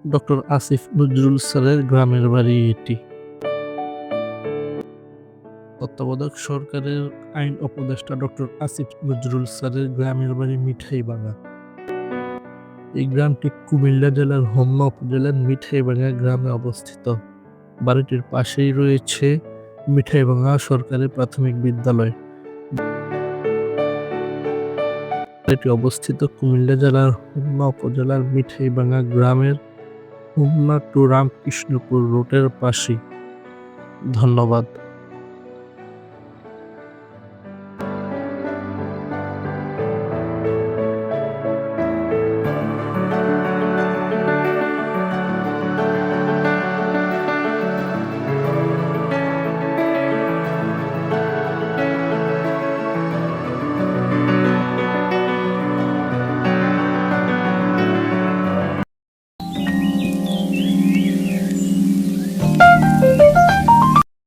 Doctor Asif Nazrul স্যারের গ্রামের বাড়ি এটি। তত্ত্বাবধায়ক সরকারের আইন উপদেষ্টা ডক্টর আসিফ নজরুল স্যারের গ্রামের বাড়ি মিঠাইভাঙ্গা। এই গ্রামটি কুমিল্লা জেলার হোমনা উপজেলার মিঠাইভাঙ্গা গ্রামে অবস্থিত। বাড়িটির পাশেই রয়েছে মিঠাইভাঙ্গা সরকারি প্রাথমিক বিদ্যালয়। এটি অবস্থিত কুমিল্লা জেলার হোমনা উপজেলার মিঠাইভাঙ্গা গ্রামের হোমনা টু রামকৃষ্ণপুর রোডের পাশেই। ধন্যবাদ।